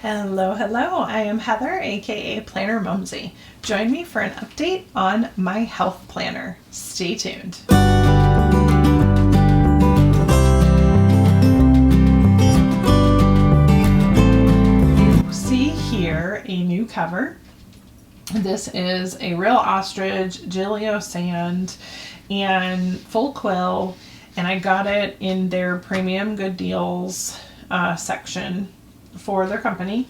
Hello, hello. I am Heather, aka Planner Mumsy. Join me for an update on my health planner. Stay tuned. See here a new cover. This is a real ostrich, Gillio sand, and full quill, and I got it in their premium good deals section for their company.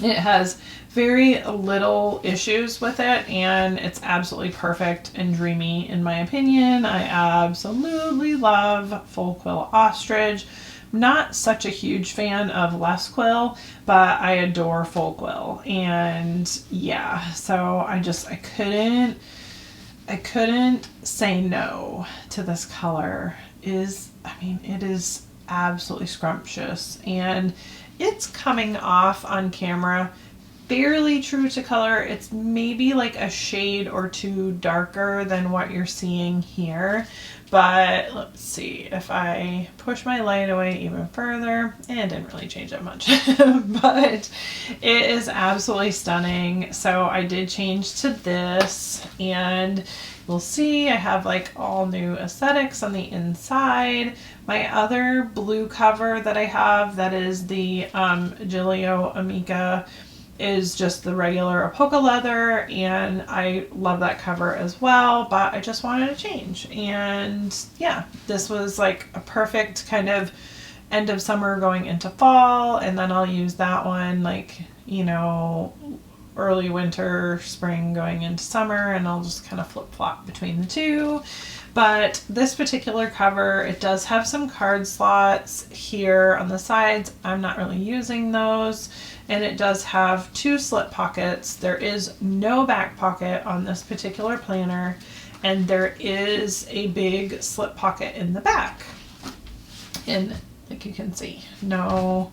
It has very little issues with it, and it's absolutely perfect and dreamy in my opinion. I absolutely love full quill ostrich. I'm not such a huge fan of less quill, but I adore full quill. And yeah, so I couldn't say no to this color. It is absolutely scrumptious, and it's coming off on camera fairly true to color. It's maybe like a shade or two darker than what you're seeing here, but let's see if I push my light away even further. It didn't really change that much but it is absolutely stunning. So I did change to this, and you'll see I have like all new aesthetics on the inside. My other blue cover that I have, that is the Gillio Amica, is just the regular Apoca leather, and I love that cover as well, but I just wanted to change. And yeah, this was like a perfect kind of end of summer going into fall, and then I'll use that one like, you know, early winter, spring going into summer, and I'll just kind of flip-flop between the two. But this particular cover, it does have some card slots here on the sides. I'm not really using those. And it does have two slip pockets. There is no back pocket on this particular planner, and there is a big slip pocket in the back. And like you can see, no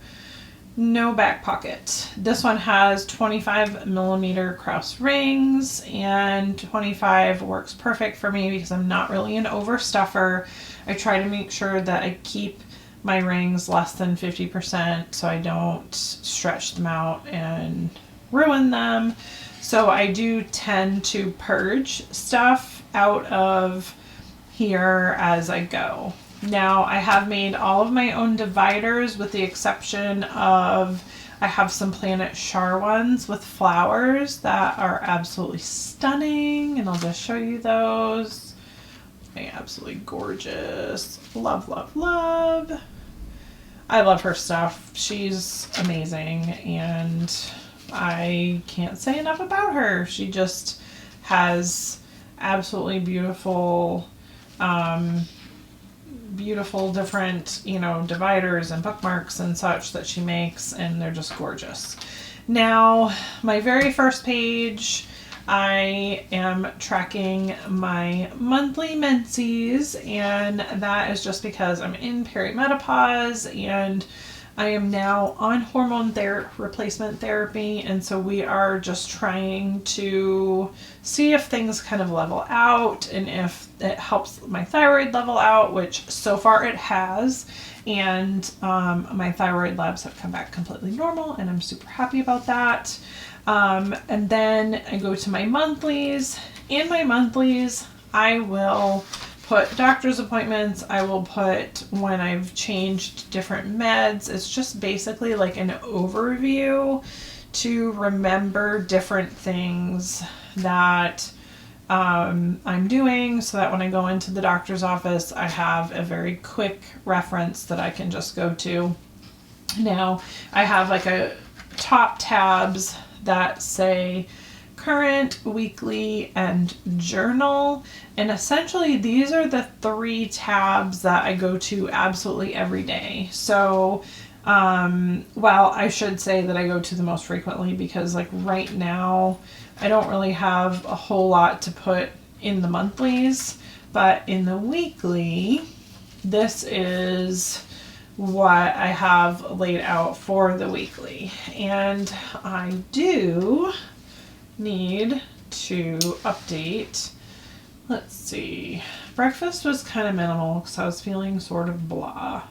back pocket. This one has 25mm cross rings, and 25 works perfect for me because I'm not really an overstuffer. I try to make sure that I keep my rings less than 50% so I don't stretch them out and ruin them. So I do tend to purge stuff out of here as I go. Now I have made all of my own dividers with the exception of I have some Planet Char ones with flowers that are absolutely stunning, and I'll just show you those. They're absolutely gorgeous. Love, love, love. I love her stuff. She's amazing, and I can't say enough about her. She just has absolutely beautiful different, you know, dividers and bookmarks and such that she makes, and they're just gorgeous. Now, my very first page, I am tracking my monthly menses, and that is just because I'm in perimenopause and I am now on hormone replacement therapy, and so we are just trying to see if things kind of level out and if it helps my thyroid level out, which so far it has. And my thyroid labs have come back completely normal, and I'm super happy about that. And then I go to my monthlies. In my monthlies, I will put doctor's appointments. I will put when I've changed different meds. It's just basically like an overview to remember different things that I'm doing, so that when I go into the doctor's office, I have a very quick reference that I can just go to. Now, I have like a top tabs that say current, weekly, and journal, and essentially these are the three tabs that I go to absolutely every day. So well, I should say that I go to the most frequently, because like right now I don't really have a whole lot to put in the monthlies, but in the weekly, this is what I have laid out for the weekly. And I do need to update. Let's see. Breakfast was kind of minimal because I was feeling sort of blah.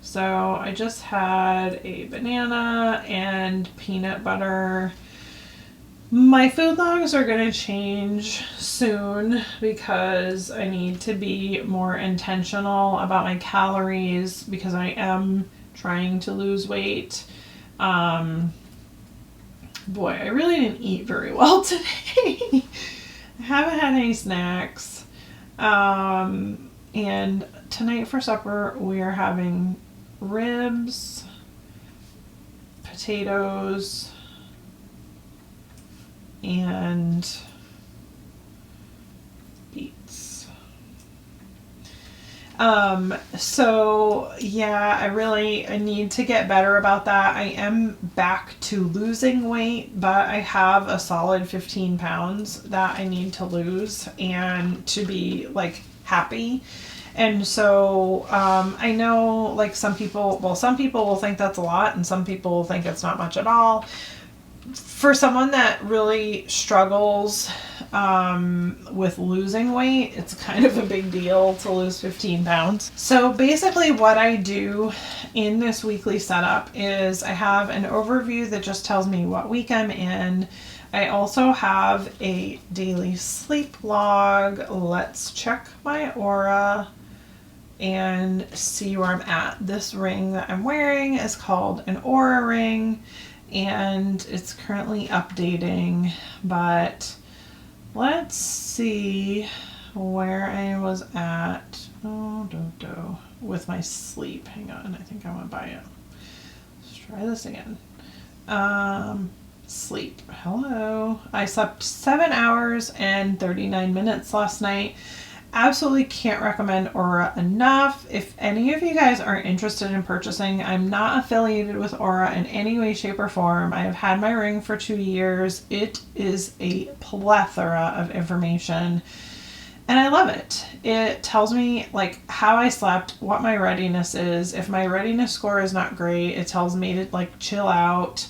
So I just had a banana and peanut butter. My food logs are going to change soon because I need to be more intentional about my calories because I am trying to lose weight. Boy, I really didn't eat very well today. I haven't had any snacks. And tonight for supper we are having ribs, potatoes, and beets. So yeah, I need to get better about that. I am back to losing weight, but I have a solid 15 pounds that I need to lose and to be like happy. And so I know like some people will think that's a lot and some people will think it's not much at all. For someone that really struggles with losing weight, it's kind of a big deal to lose 15 pounds. So basically what I do in this weekly setup is I have an overview that just tells me what week I'm in. I also have a daily sleep log. Let's check my Oura and see where I'm at. This ring that I'm wearing is called an Oura ring, and it's currently updating, but let's see where I was at with my sleep. Hang on, I think I want to buy it. Let's try this again. Sleep. Hello. I slept 7 hours and 39 minutes last night. Absolutely can't recommend Oura enough. If any of you guys are interested in purchasing, I'm not affiliated with Oura in any way, shape, or form. I have had my ring for 2 years. It is a plethora of information, and I love it. It tells me like how I slept, what my readiness is. If my readiness score is not great, it tells me to like chill out.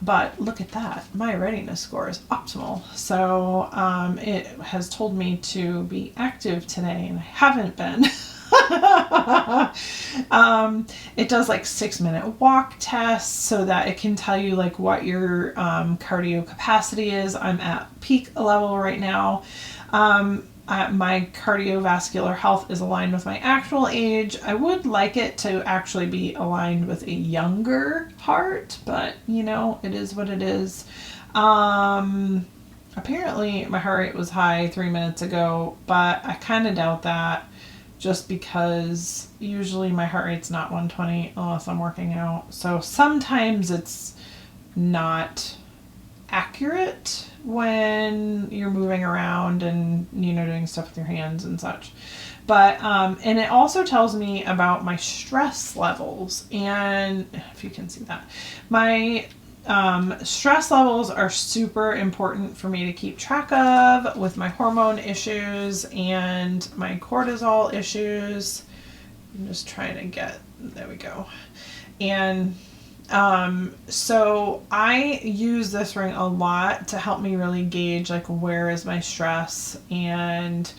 But look at that, my readiness score is optimal. So it has told me to be active today, and I haven't been. It does like 6-minute walk tests so that it can tell you like what your cardio capacity is. I'm at peak level right now. My cardiovascular health is aligned with my actual age. I would like it to actually be aligned with a younger heart, but you know, it is what it is. Apparently my heart rate was high 3 minutes ago, but I kind of doubt that just because usually my heart rate's not 120 unless I'm working out. So sometimes it's not accurate when you're moving around and, you know, doing stuff with your hands and such. But, and it also tells me about my stress levels. And if you can see that, my stress levels are super important for me to keep track of with my hormone issues and my cortisol issues. I'm just trying to get, there we go. And so I use this ring a lot to help me really gauge like where is my stress and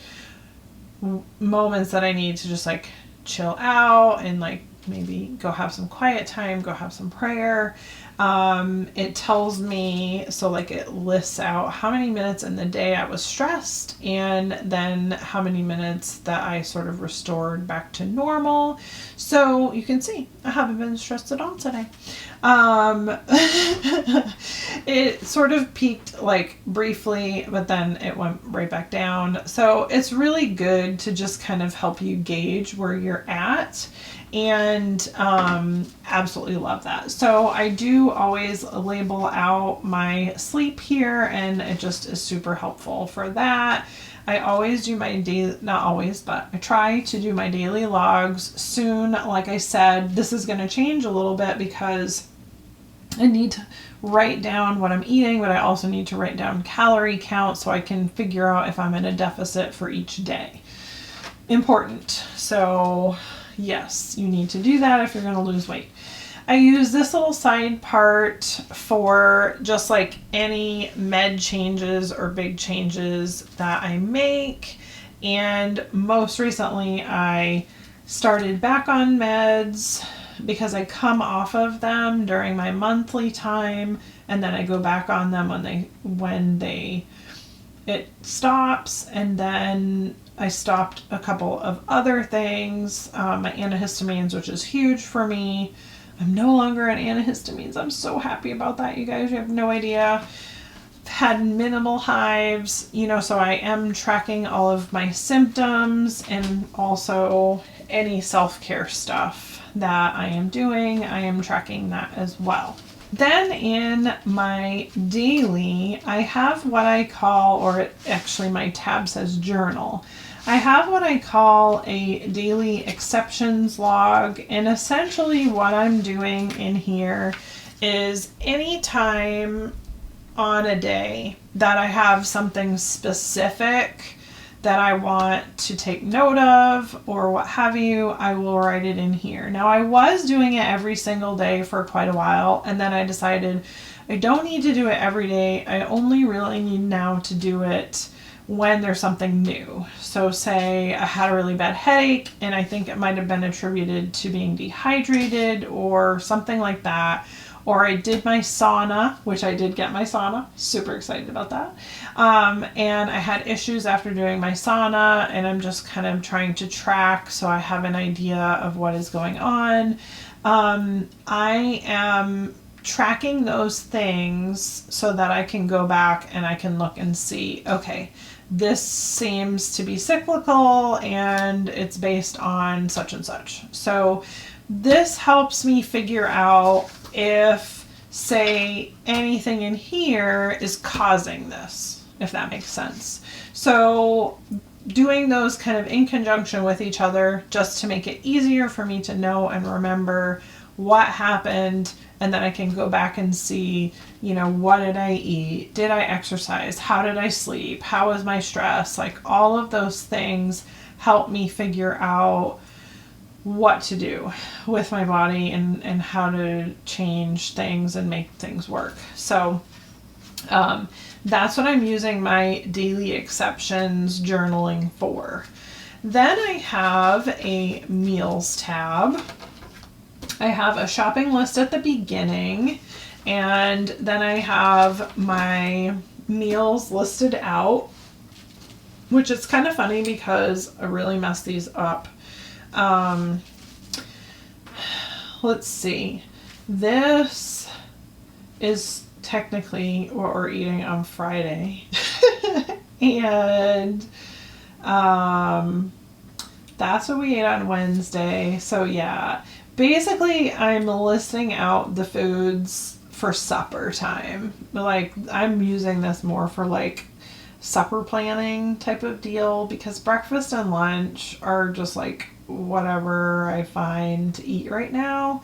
moments that I need to just like chill out and like maybe go have some quiet time, go have some prayer. It tells me, so like it lists out how many minutes in the day I was stressed and then how many minutes that I sort of restored back to normal. So you can see I haven't been stressed at all today. It sort of peaked like briefly, but then it went right back down. So it's really good to just kind of help you gauge where you're at. And absolutely love that. So I do always label out my sleep here, and it just is super helpful for that. I always do my daily, not always, but I try to do my daily logs soon. Like I said, this is going to change a little bit because I need to write down what I'm eating, but I also need to write down calorie count so I can figure out if I'm in a deficit for each day. Important. So yes, you need to do that if you're going to lose weight. I use this little side part for just like any med changes or big changes that I make. And most recently I started back on meds because I come off of them during my monthly time, and then I go back on them when it stops. And then I stopped a couple of other things, my antihistamines, which is huge for me. I'm no longer on antihistamines. I'm so happy about that, you guys. You have no idea. Had minimal hives, so I am tracking all of my symptoms, and also any self-care stuff that I am doing, I am tracking that as well. Then in my daily, I have what I call, or actually my tab says journal. I have what I call a daily exceptions log, and essentially what I'm doing in here is anytime on a day that I have something specific that I want to take note of or what have you, I will write it in here. Now, I was doing it every single day for quite a while, and then I decided I don't need to do it every day. I only really need now to do it when there's something new. So say I had a really bad headache, and I think it might have been attributed to being dehydrated or something like that. Or I did my sauna, which I did get my sauna, super excited about that. And I had issues after doing my sauna, and I'm just kind of trying to track so I have an idea of what is going on. I am tracking those things so that I can go back and I can look and see, okay, this seems to be cyclical and it's based on such and such. So this helps me figure out if, say, anything in here is causing this, if that makes sense. So doing those kind of in conjunction with each other just to make it easier for me to know and remember what happened, and then I can go back and see, what did I eat? Did I exercise? How did I sleep? How was my stress? Like, all of those things help me figure out what to do with my body and how to change things and make things work. So that's what I'm using my daily exceptions journaling for. Then I have a meals tab. I have a shopping list at the beginning, and then I have my meals listed out, which is kind of funny because I really messed these up. Let's see. This is technically what we're eating on Friday. And that's what we ate on Wednesday. So yeah, basically I'm listing out the foods for supper time. Like, I'm using this more for like supper planning type of deal, because breakfast and lunch are just like whatever I find to eat right now,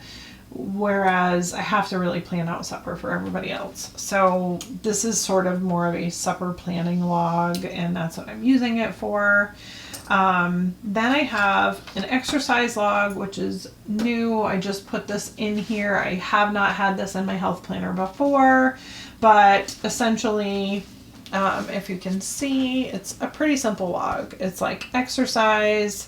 whereas I have to really plan out supper for everybody else. So this is sort of more of a supper planning log, and that's what I'm using it for. Then I have an exercise log, which is new. I just put this in here. I have not had this in my health planner before, but essentially, if you can see, it's a pretty simple log. It's like exercise,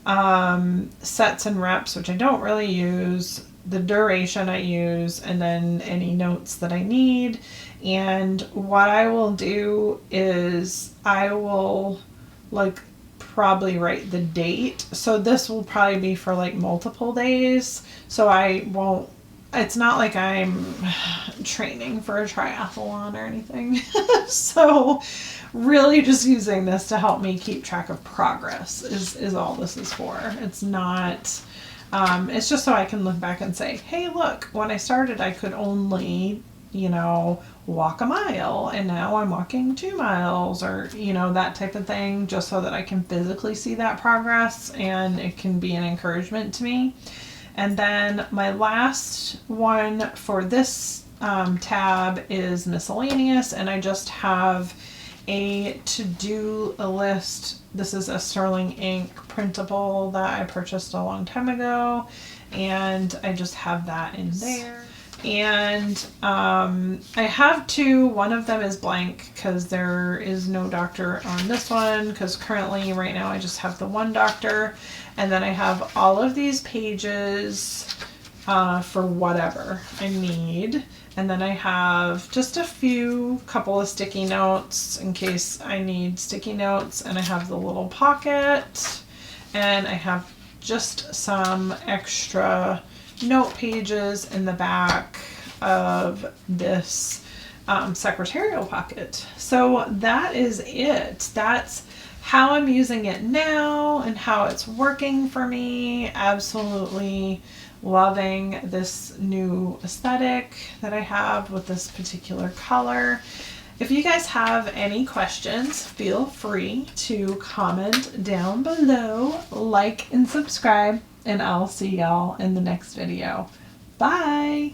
sets and reps, which I don't really use, the duration I use, and then any notes that I need. And what I will do is I will probably write the date. So this will probably be for like multiple days. So it's not like I'm training for a triathlon or anything. So really just using this to help me keep track of progress is all this is for. It's not, it's just so I can look back and say, hey, look, when I started, I could only, walk a mile, and now I'm walking 2 miles, or, that type of thing, just so that I can physically see that progress and it can be an encouragement to me. And then my last one for this tab is miscellaneous, and I just have a to-do list. This is a Sterling ink printable that I purchased a long time ago, and I just have that in there. And I have two. One of them is blank because there is no doctor on this one, because currently right now I just have the one doctor. And then I have all of these pages for whatever I need. And then I have just a couple of sticky notes in case I need sticky notes. And I have the little pocket, and I have just some extra note pages in the back of this secretarial pocket. So that is it. That's how I'm using it now and how it's working for me. Absolutely loving this new aesthetic that I have with this particular color. If you guys have any questions, feel free to comment down below, like and subscribe, and I'll see y'all in the next video. Bye!